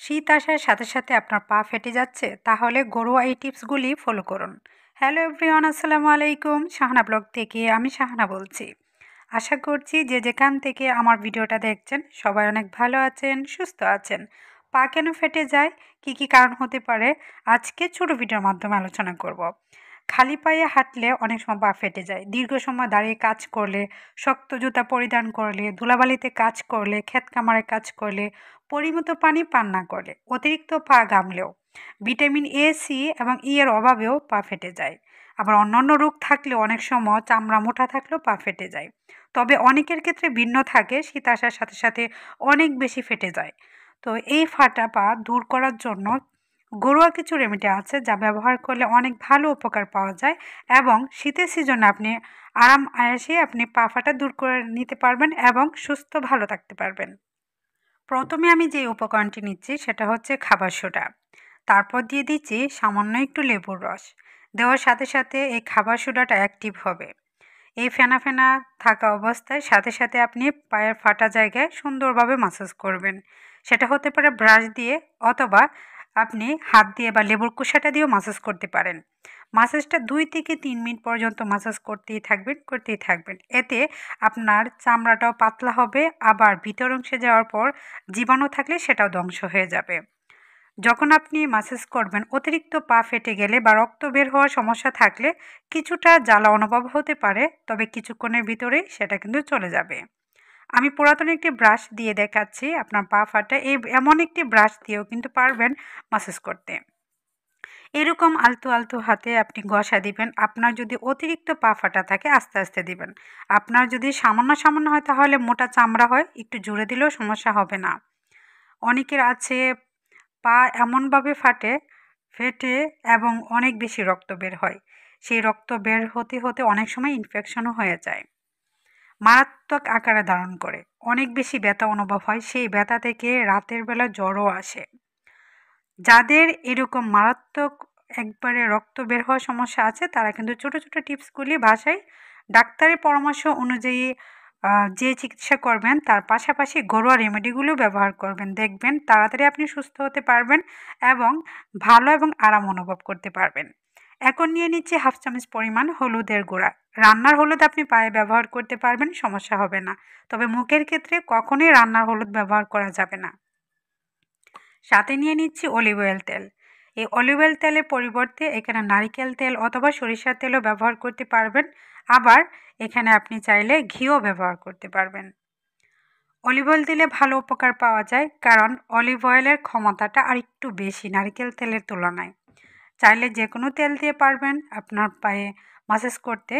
শীত আসার সাথে সাথে আপনার পা ফেটে যাচ্ছে, তাহলে ঘরোয়া এই টিপসগুলি ফলো করুন। হ্যালো এভরিওয়ান, আসসালামু আলাইকুম। শাহানা ব্লগ থেকে আমি শাহানা বলছি। আশা করছি যে যেখান থেকে আমার ভিডিওটা দেখছেন সবাই অনেক ভালো আছেন, সুস্থ আছেন। পা কেন ফেটে যায়, কি কি কারণ হতে পারে, আজকে ছোটো ভিডিওর মাধ্যমে আলোচনা করব। খালি পায়ে হাঁটলে অনেক সময় পা ফেটে যায়। দীর্ঘ সময় দাঁড়িয়ে কাজ করলে, শক্ত জুতা পরিধান করলে, ধুলাবালিতে কাজ করলে, ক্ষেত খামারে কাজ করলে, পরিমিত পানি পান না করলে, অতিরিক্ত পা ঘামলেও, ভিটামিন এ, সি এবং ই এর অভাবেও পা ফেটে যায়। আবার অন্যান্য রোগ থাকলেও অনেক সময় চামড়া মোটা থাকলেও পা ফেটে যায়। তবে অনেকের ক্ষেত্রে ভিন্ন থাকে, শীত আসার সাথে সাথে অনেক বেশি ফেটে যায়। তো এই ফাটা পা দূর করার জন্য ঘরোয়া কিছু রেমেডি আছে যা ব্যবহার করলে অনেক ভালো উপকার পাওয়া যায়, এবং শীতের সিজনে আপনি আরাম আয়াসে আপনি পা ফাটা দূর করে নিতে পারবেন এবং সুস্থ ভালো থাকতে পারবেন। প্রথমে আমি যে উপকরণটি নিচ্ছি সেটা হচ্ছে খাবার সোডা। তারপর দিয়ে দিচ্ছি সামান্য একটু লেবুর রস। দেওয়ার সাথে সাথে এই খাবার সোডাটা অ্যাক্টিভ হবে। এই ফেনা ফেনা থাকা অবস্থায় সাথে সাথে আপনি পায়ের ফাটা জায়গায় সুন্দরভাবে মাসাজ করবেন। সেটা হতে পারে ব্রাশ দিয়ে, অথবা আপনি হাত দিয়ে বা লেবুর খোসাটা দিয়েও মাসাজ করতে পারেন। মাসাজটা 2 থেকে 3 মিনিট পর্যন্ত মাসাজ করতেই থাকবেন। এতে আপনার চামড়াটাও পাতলা হবে, আবার ভিতর অংশে যাওয়ার পর জীবাণু থাকলে সেটাও ধ্বংস হয়ে যাবে। যখন আপনি মাসাজ করবেন, অতিরিক্ত পা ফেটে গেলে বা রক্ত বের হওয়ার সমস্যা থাকলে কিছুটা জ্বালা অনুভব হতে পারে, তবে কিছুক্ষণের ভিতরেই সেটা কিন্তু চলে যাবে। আমি পুরাতন একটি ব্রাশ দিয়ে দেখাচ্ছি আপনার পা ফাটা। এমন একটি ব্রাশ দিয়েও কিন্তু পারবেন মাসাজ করতে। এরকম আলতো আলতো হাতে আপনি ঘষা দিবেন। আপনার যদি অতিরিক্ত পা ফাটা থাকে আস্তে আস্তে দিবেন। আপনার যদি সামান্য সামান্য হয় তাহলে মোটা চামড়া হয়, একটু জোরে দিলেও সমস্যা হবে না। অনেকের আছে পা এমনভাবে ফেটে এবং অনেক বেশি রক্ত বের হয়। সেই রক্ত বের হতে হতে অনেক সময় ইনফেকশনও হয়ে যায়, মারাত্মক আকারে ধারণ করে। অনেক বেশি ব্যথা অনুভব হয়, সেই ব্যথা থেকে রাতের বেলা জ্বরও আসে। যাদের এরকম মারাত্মক একবারে রক্ত বের হওয়ার সমস্যা আছে তারা কিন্তু ছোটো ছোটো টিপসগুলি বাসায় ডাক্তারের পরামর্শ অনুযায়ী যে চিকিৎসা করবেন তার পাশাপাশি ঘরোয়া রেমেডিগুলো ব্যবহার করবেন। দেখবেন তাড়াতাড়ি আপনি সুস্থ হতে পারবেন এবং ভালো এবং আরাম অনুভব করতে পারবেন। এখন নিয়ে নিচ্ছি 1/2 চামচ পরিমাণ হলুদের গুঁড়া। রান্নার হলুদ আপনি পায়ে ব্যবহার করতে পারবেন, সমস্যা হবে না। তবে মুখের ক্ষেত্রে কখনোই রান্নার হলুদ ব্যবহার করা যাবে না। সাথে নিয়ে নিচ্ছি অলিভ অয়েল তেল। এই অলিভ অয়েল তেলের পরিবর্তে এখানে নারিকেল তেল অথবা সরিষার তেলও ব্যবহার করতে পারবেন। আবার এখানে আপনি চাইলে ঘিও ব্যবহার করতে পারবেন। অলিভ অয়েল দিলে ভালো উপকার পাওয়া যায়, কারণ অলিভ অয়েলের ক্ষমতাটা আরেকটু বেশি নারিকেল তেলের তুলনায়। চাইলে যে কোনো তেল দিয়ে পারবেন আপনার পায়ে মাসাজ করতে।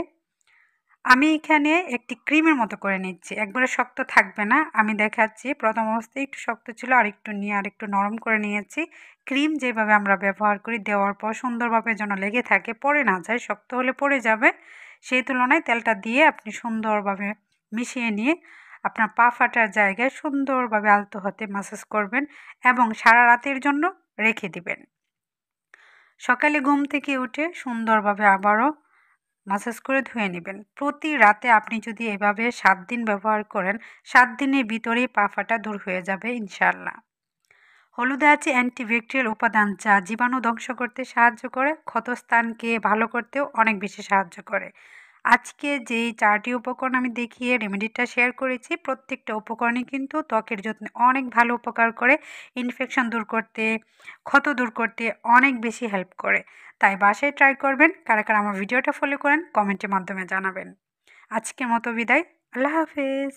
আমি এখানে একটি ক্রিমের মতো করে নিচ্ছি, একবারে শক্ত থাকবে না। আমি দেখাচ্ছি, প্রথম অবস্থায় একটু শক্ত ছিল, আরেকটু নিয়ে আরেকটু নরম করে নিয়েছি। ক্রিম যেভাবে আমরা ব্যবহার করি, দেওয়ার পর সুন্দরভাবে যেন লেগে থাকে, পড়ে না যায়, শক্ত হলে পড়ে যাবে, সেই তুলনায় তেলটা দিয়ে আপনি সুন্দরভাবে মিশিয়ে নিয়ে আপনার পা ফাটার জায়গায় সুন্দরভাবে আলতো হাতে মাসাজ করবেন এবং সারা রাতের জন্য রেখে দিবেন। সকালে ঘুম থেকে উঠে সুন্দরভাবে আবারও মাসাজ করে ধুয়ে নেবেন। প্রতি রাতে আপনি যদি এভাবে 7 দিন ব্যবহার করেন, 7 দিনের ভিতরেই পা ফাটা দূর হয়ে যাবে ইনশাআল্লাহ। হলুদে আছে অ্যান্টিব্যাকটেরিয়াল উপাদান যা জীবাণু ধ্বংস করতে সাহায্য করে, ক্ষতস্থানকে ভালো করতেও অনেক বেশি সাহায্য করে। আজকে যেই 4টি উপকরণ আমি দেখিয়ে রেমেডিটা শেয়ার করেছি, প্রত্যেকটা উপকরণই কিন্তু ত্বকের যত্নে অনেক ভালো উপকার করে, ইনফেকশন দূর করতে, ক্ষত দূর করতে অনেক বেশি হেল্প করে। তাই বাসায় ট্রাই করবেন। কারা কারা আমার ভিডিওটা ফলো করেন কমেন্টের মাধ্যমে জানাবেন। আজকের মতো বিদায়। আল্লাহ হাফেজ।